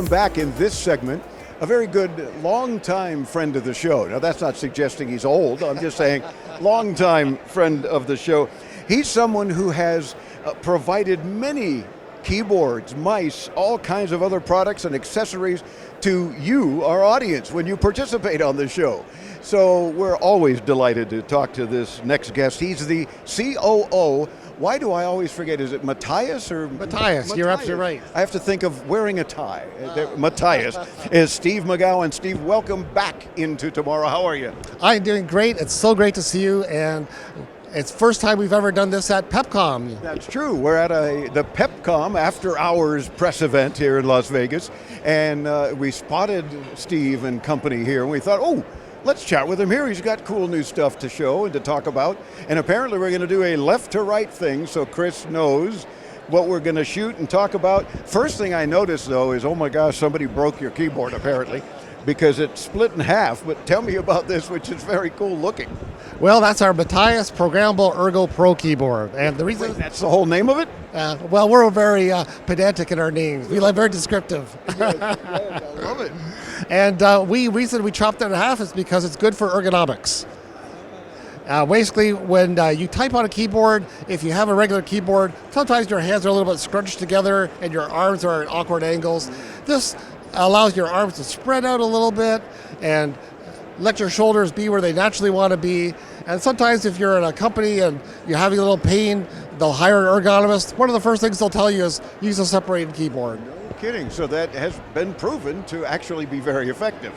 welcome back in this segment a very good long-time friend of the show. Now that's not suggesting he's old, I'm just saying long-time friend of the show. He's someone who has provided many keyboards, mice, all kinds of other products and accessories to you, our audience, when you participate on the show. So we're always delighted to talk to this next guest. He's the COO. Why do I always forget? Is it Matias or? Matias, you're absolutely right. I have to think of wearing a tie. Matias is Steve McGowan. Steve, welcome back into Tomorrow. How are you? I'm doing great. It's so great to see you, and it's the first time we've ever done this at PepCom. That's true. We're at the PepCom after hours press event here in Las Vegas, and we spotted Steve and company here, and we thought, oh, let's chat with him here. He's got cool new stuff to show and to talk about. And apparently we're going to do a left to right thing so Chris knows what we're going to shoot and talk about. First thing I noticed though is, oh my gosh, somebody broke your keyboard apparently, because it's split in half. But tell me about this, which is very cool looking. Well, that's our Matias Programmable Ergo Pro keyboard. And the reason... Wait, that's the whole name of it? Well, we're very pedantic in our names. We like very descriptive. Yes, I love it. And reason we chopped it in half is because it's good for ergonomics. Basically, when you type on a keyboard, if you have a regular keyboard, sometimes your hands are a little bit scrunched together and your arms are at awkward angles. This allows your arms to spread out a little bit and let your shoulders be where they naturally want to be. And sometimes if you're in a company and you're having a little pain, they'll hire an ergonomist. One of the first things they'll tell you is use a separated keyboard. Kidding. So that has been proven to actually be very effective.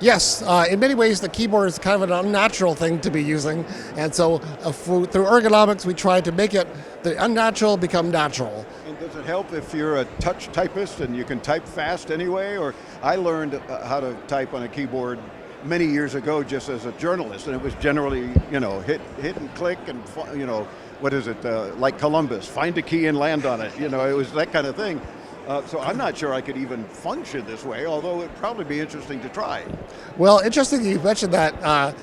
Yes, in many ways the keyboard is kind of an unnatural thing to be using, and so through ergonomics we try to make it the unnatural become natural. And does it help if you're a touch typist and you can type fast anyway? Or I learned how to type on a keyboard many years ago just as a journalist, and it was generally, you know, hit and click and, you know, what is it, like Columbus, find a key and land on it, you know, it was that kind of thing. So I'm not sure I could even function this way, although it'd probably be interesting to try. Well, interesting you mentioned that.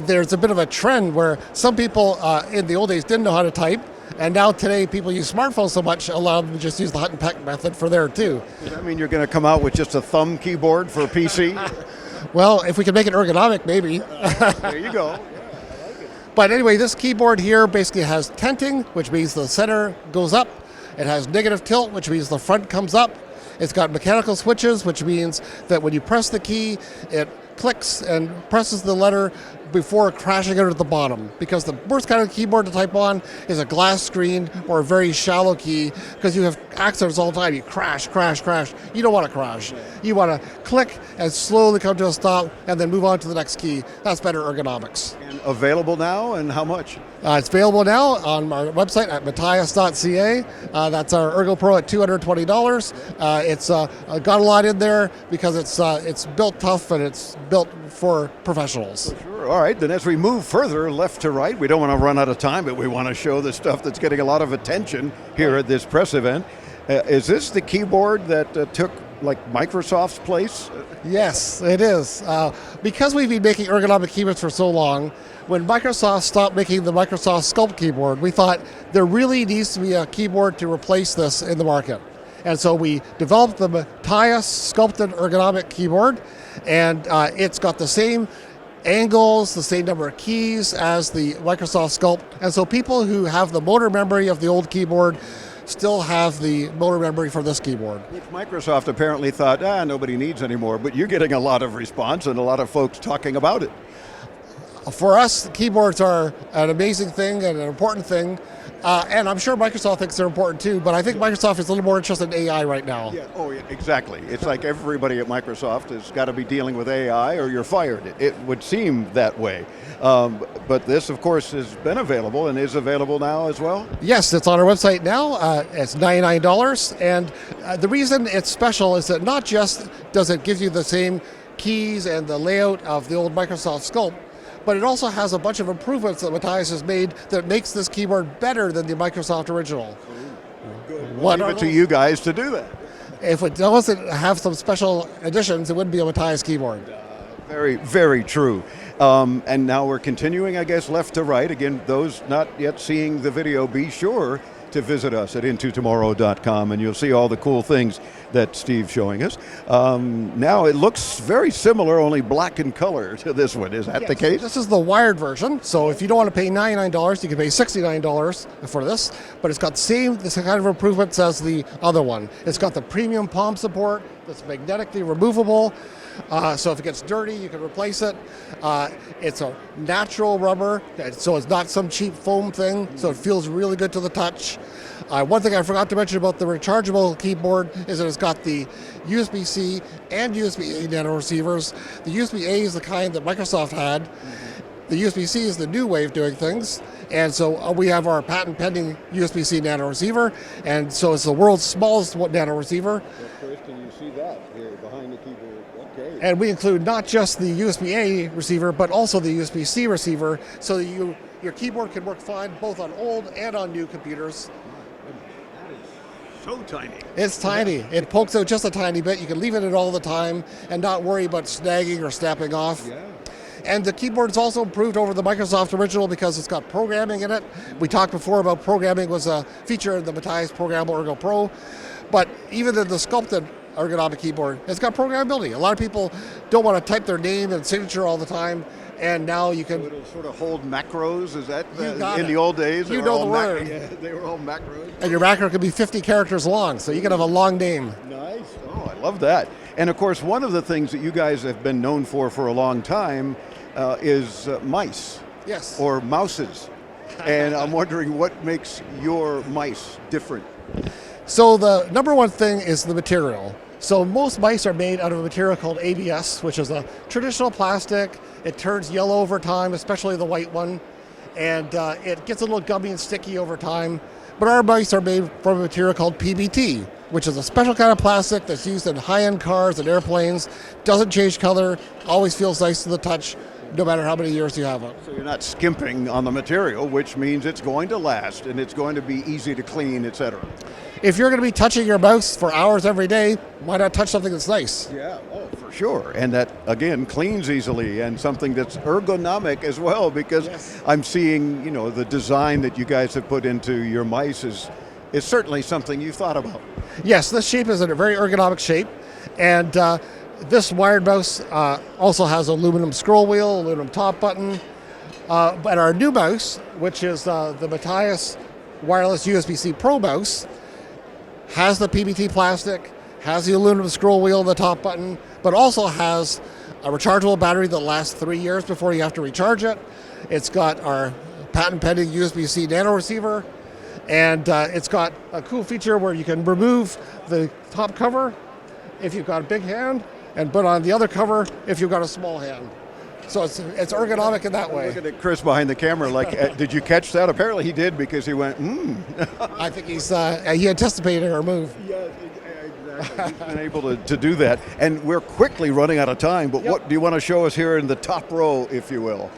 There's a bit of a trend where some people in the old days didn't know how to type, and now today people use smartphones so much, allow them to just use the hut and peck method for there too. Does that mean you're going to come out with just a thumb keyboard for a PC? Well, if we can make it ergonomic, maybe. There you go. But anyway, this keyboard here basically has tenting, which means the center goes up. It has negative tilt, which means the front comes up. It's got mechanical switches, which means that when you press the key, it clicks and presses the letter before crashing out at the bottom. Because the worst kind of keyboard to type on is a glass screen or a very shallow key, because you have accidents all the time. You crash, crash, crash. You don't want to crash. You want to click and slowly come to a stop and then move on to the next key. That's better ergonomics. And available now, and how much? It's available now on our website at matias.ca. That's our Ergo Pro at $220. It's got a lot in there because it's built tough and it's built for professionals. Sure. All right, then as we move further left to right, we don't want to run out of time, but we want to show the stuff that's getting a lot of attention here at this press event. Is this the keyboard that took like Microsoft's place? Yes, it is. Because we've been making ergonomic keyboards for so long, when Microsoft stopped making the Microsoft Sculpt keyboard, we thought there really needs to be a keyboard to replace this in the market. And so we developed the Matias sculpted ergonomic keyboard, and it's got the same angles, the same number of keys as the Microsoft Sculpt. And so people who have the motor memory of the old keyboard still have the motor memory for this keyboard. Which Microsoft apparently thought, nobody needs anymore, but you're getting a lot of response and a lot of folks talking about it. For us, keyboards are an amazing thing and an important thing, and I'm sure Microsoft thinks they're important too, but I think Microsoft is a little more interested in AI right now. Yeah. Oh, yeah, exactly. It's like everybody at Microsoft has got to be dealing with AI or you're fired. It would seem that way. But this, of course, has been available and is available now as well? Yes, it's on our website now. It's $99, and the reason it's special is that not just does it give you the same keys and the layout of the old Microsoft Sculpt, but it also has a bunch of improvements that Matias has made that makes this keyboard better than the Microsoft original. Good. We'll leave it to you guys to do that. If it doesn't have some special additions, it wouldn't be a Matias keyboard. Very, very true. And now we're continuing, I guess, left to right. Again, those not yet seeing the video, be sure to visit us at intotomorrow.com, and you'll see all the cool things that Steve's showing us. Now it looks very similar, only black in color to this one. Is that the case? This is the wired version. So if you don't want to pay $99, you can pay $69 for this. But it's got the kind of improvements as the other one. It's got the premium palm support that's magnetically removable. So if it gets dirty, you can replace it. It's a natural rubber, so it's not some cheap foam thing, so it feels really good to the touch. One thing I forgot to mention about the rechargeable keyboard is that it's got the USB-C and USB-A nano receivers. The USB-A is the kind that Microsoft had. The USB-C is the new way of doing things. And so we have our patent pending USB-C nano receiver, and so it's the world's smallest nano receiver. Kirsten, you see that here behind the keyboard. Okay. And we include not just the USB-A receiver, but also the USB-C receiver, so that your keyboard can work fine both on old and on new computers. That is so tiny. It's tiny. It pokes out just a tiny bit. You can leave it in all the time and not worry about snagging or snapping off. Yeah. And the keyboard is also improved over the Microsoft original because it's got programming in it. We talked before about programming was a feature in the Matias Programmable Ergo Pro, but even in the sculpted ergonomic keyboard, it's got programmability. A lot of people don't want to type their name and signature all the time, and now you can... So it'll sort of hold macros, is that in the old days? You know the word. They were all macros. And your macro can be 50 characters long, so you can have a long name. Nice. Oh, I love that. And of course, one of the things that you guys have been known for a long time is mice. Yes. Or mouses. And I'm wondering what makes your mice different. So the number one thing is the material. So most mice are made out of a material called ABS, which is a traditional plastic. It turns yellow over time, especially the white one, and it gets a little gummy and sticky over time. But our mice are made from a material called PBT, which is a special kind of plastic that's used in high-end cars and airplanes. Doesn't change color, always feels nice to the touch, no matter how many years you have it. So you're not skimping on the material, which means it's going to last and it's going to be easy to clean, etc. If you're going to be touching your mouse for hours every day, why not touch something that's nice? Yeah, oh, for sure. And that, again, cleans easily, and something that's ergonomic as well, because Yes. I'm seeing, the design that you guys have put into your mice is certainly something you've thought about. Yes, this shape is a very ergonomic shape, and this wired mouse also has aluminum scroll wheel, aluminum top button. But our new mouse, which is the Matias wireless USB-C Pro mouse, has the PBT plastic, has the aluminum scroll wheel and the top button, but also has a rechargeable battery that lasts 3 years before you have to recharge it. It's got our patent pending USB-C nano receiver, and it's got a cool feature where you can remove the top cover if you've got a big hand, and put on the other cover if you've got a small hand. So it's ergonomic in that way. Looking at Chris behind the camera, like, did you catch that? Apparently he did, because he went, I think he anticipated our move. Yes, exactly. He's been able to do that. And we're quickly running out of time, but Yep. what do you want to show us here in the top row, if you will?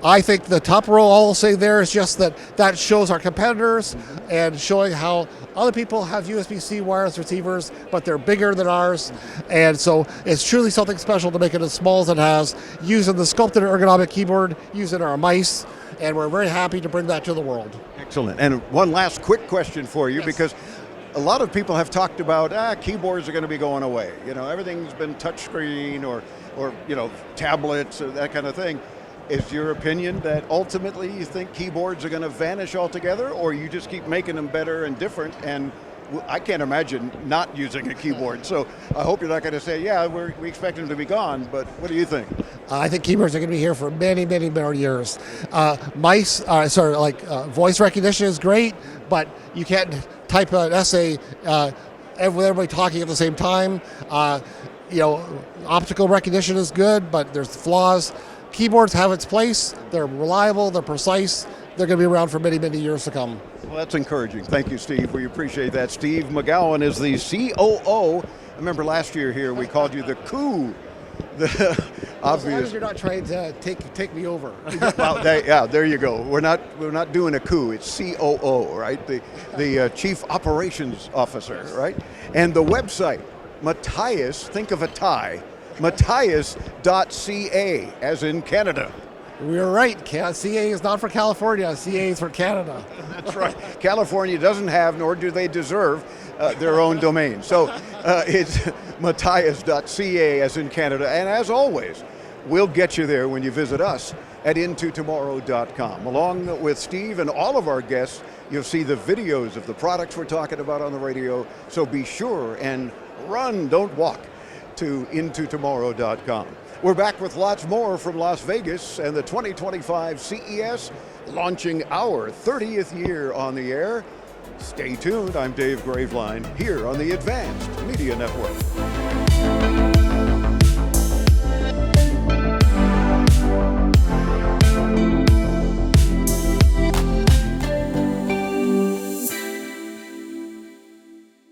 I think the top row, all I'll say there is just that shows our competitors and showing how other people have USB-C wireless receivers, but they're bigger than ours. And so it's truly something special to make it as small as it has, using the sculpted ergonomic keyboard, using our mice, and we're very happy to bring that to the world. Excellent. And one last quick question for you, Yes. because a lot of people have talked about keyboards are going to be going away. Everything's been touchscreen or tablets or that kind of thing. Is your opinion that ultimately you think keyboards are going to vanish altogether, or you just keep making them better and different? And I can't imagine not using a keyboard. So I hope you're not going to say, we expect them to be gone. But what do you think? I think keyboards are going to be here for many, many more years. Voice recognition is great, but you can't type an essay with everybody talking at the same time. Optical recognition is good, but there's flaws. Keyboards have its place. They're reliable. They're precise. They're going to be around for many, many years to come. Well, that's encouraging. Thank you, Steve. We appreciate that. Steve McGowan is the COO. I remember last year here we called you the COO. The As long as you're not trying to take me over. Well, there you go. We're not doing a coup. It's COO, right? The Chief Operations Officer, right? And the website, Matias. Think of a tie. Matias.ca, as in Canada. We're right. CA is not for California. CA is for Canada. That's right. California doesn't have, nor do they deserve, their own domain. So it's Matias.ca as in Canada. And as always, we'll get you there when you visit us at intotomorrow.com. Along with Steve and all of our guests, you'll see the videos of the products we're talking about on the radio. So be sure and run, don't walk, to intotomorrow.com. We're back with lots more from Las Vegas and the 2025 CES, launching our 30th year on the air. Stay tuned. I'm Dave Graveline here on the Advanced Media Network.